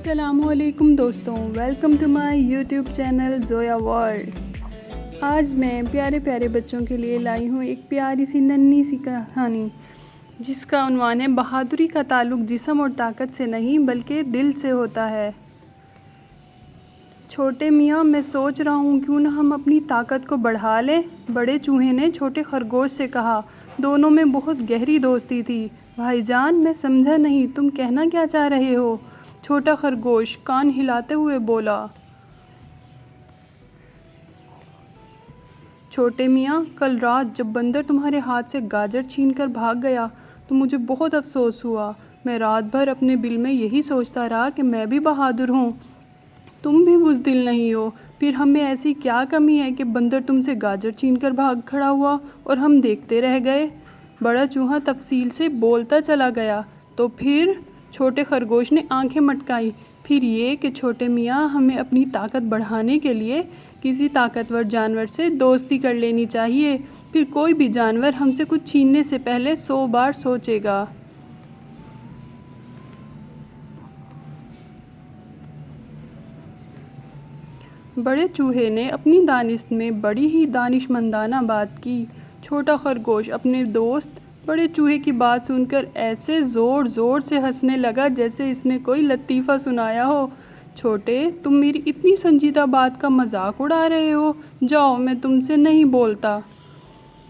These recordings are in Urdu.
السلام علیکم دوستوں، welcome to my YouTube channel Zoya World. آج میں پیارے پیارے بچوں کے لیے لائی ہوں ایک پیاری سی ننھی سی کہانی جس کا عنوان ہے بہادری کا تعلق جسم اور طاقت سے نہیں بلکہ دل سے ہوتا ہے۔ چھوٹے میاں، میں سوچ رہا ہوں کیوں نہ ہم اپنی طاقت کو بڑھا لیں، بڑے چوہے نے چھوٹے خرگوش سے کہا۔ دونوں میں بہت گہری دوستی تھی۔ بھائی جان، میں سمجھا نہیں، تم کہنا کیا چاہ رہے ہو؟ چھوٹا خرگوش کان ہلاتے ہوئے بولا۔ چھوٹے میاں، کل رات جب بندر تمہارے ہاتھ سے گاجر چھین کر بھاگ گیا تو مجھے بہت افسوس ہوا۔ میں رات بھر اپنے دل میں یہی سوچتا رہا کہ میں بھی بہادر ہوں، تم بھی بزدل نہیں ہو۔ پھر ہمیں ایسی کیا کمی ہے کہ بندر تم سے گاجر چھین کر بھاگ کھڑا ہوا اور ہم دیکھتے رہ گئے؟ بڑا چوہا تفصیل سے بولتا چلا گیا۔ تو پھر؟ چھوٹے خرگوش نے آنکھیں مٹکائیں۔ پھر یہ کہ چھوٹے میاں، ہمیں اپنی طاقت بڑھانے کے لیے کسی طاقتور جانور سے دوستی کر لینی چاہیے، پھر کوئی بھی جانور ہم سے کچھ چھیننے سے پہلے 100 بار سوچے گا۔ بڑے چوہے نے اپنی دانست میں بڑی ہی دانشمندانہ بات کی۔ چھوٹا خرگوش اپنے دوست بڑے چوہے کی بات سن کر ایسے زور زور سے ہنسنے لگا جیسے اس نے کوئی لطیفہ سنایا ہو۔ چھوٹے، تم میری اتنی سنجیدہ بات کا مذاق اڑا رہے ہو، جاؤ، میں تم سے نہیں بولتا۔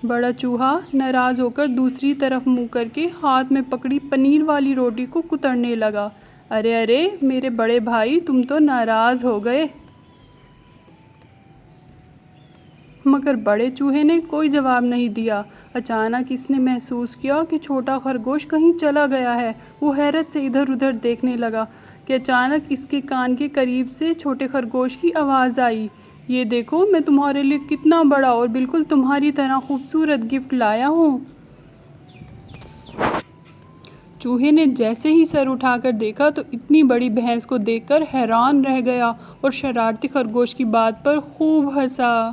بڑا چوہا ناراض ہو کر دوسری طرف منہ کر کے ہاتھ میں پکڑی پنیر والی روٹی کو کترنے لگا۔ ارے ارے میرے بڑے بھائی، تم تو ناراض ہو گئے۔ مگر بڑے چوہے نے کوئی جواب نہیں دیا۔ اچانک اس نے محسوس کیا کہ چھوٹا خرگوش کہیں چلا گیا ہے۔ وہ حیرت سے ادھر ادھر دیکھنے لگا کہ اچانک اس کے کان کے قریب سے چھوٹے خرگوش کی آواز آئی۔ یہ دیکھو، میں تمہارے لیے کتنا بڑا اور بالکل تمہاری طرح خوبصورت گفٹ لایا ہوں۔ چوہے نے جیسے ہی سر اٹھا کر دیکھا تو اتنی بڑی بھینس کو دیکھ کر حیران رہ گیا اور شرارتی خرگوش کی بات پر خوب ہنسا۔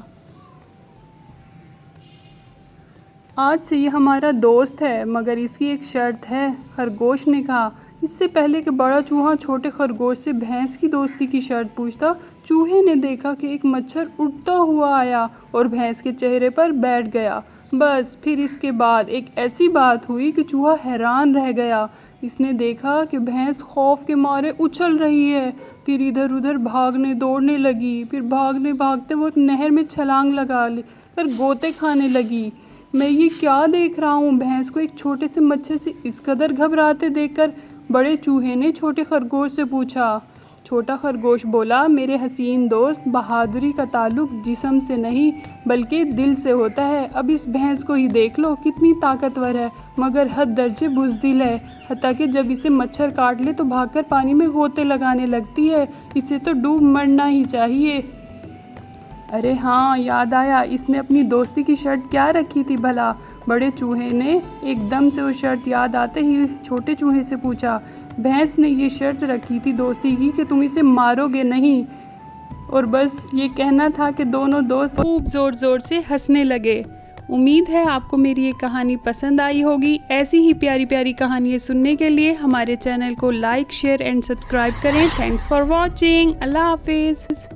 آج سے یہ ہمارا دوست ہے، مگر اس کی ایک شرط ہے، خرگوش نے کہا۔ اس سے پہلے کہ بڑا چوہا چھوٹے خرگوش سے بھینس کی دوستی کی شرط پوچھتا، چوہے نے دیکھا کہ ایک مچھر اڑتا ہوا آیا اور بھینس کے چہرے پر بیٹھ گیا۔ بس پھر اس کے بعد ایک ایسی بات ہوئی کہ چوہا حیران رہ گیا۔ اس نے دیکھا کہ بھینس خوف کے مارے اچھل رہی ہے، پھر ادھر ادھر بھاگنے دوڑنے لگی، پھر بھاگتے بھاگتے وہ ایک نہر میں چھلانگ لگا کر غوطے کھانے لگی۔ میں یہ کیا دیکھ رہا ہوں؟ بھینس کو ایک چھوٹے سے مچھر سے اس قدر گھبراتے دیکھ کر بڑے چوہے نے چھوٹے خرگوش سے پوچھا۔ چھوٹا خرگوش بولا، میرے حسین دوست، بہادری کا تعلق جسم سے نہیں بلکہ دل سے ہوتا ہے۔ اب اس بھینس کو ہی دیکھ لو، کتنی طاقتور ہے مگر حد درجے بزدل ہے، حتیٰ کہ جب اسے مچھر کاٹ لے تو بھاگ کر پانی میں غوطے لگانے لگتی ہے۔ اسے تو ڈوب مرنا ہی چاہیے۔ ارے ہاں، یاد آیا، اس نے اپنی دوستی کی شرط کیا رکھی تھی بھلا؟ بڑے چوہے نے ایک دم سے وہ شرط یاد آتے ہی چھوٹے چوہے سے پوچھا۔ بھینس نے یہ شرط رکھی تھی دوستی کی کہ تم اسے مارو گے نہیں۔ اور بس یہ کہنا تھا کہ دونوں دوست خوب زور زور سے ہنسنے لگے۔ امید ہے آپ کو میری یہ کہانی پسند آئی ہوگی۔ ایسی ہی پیاری پیاری کہانیاں سننے کے لیے ہمارے چینل کو لائک، شیئر اینڈ سبسکرائب کریں۔ Thanks for watching. اللہ حافظ۔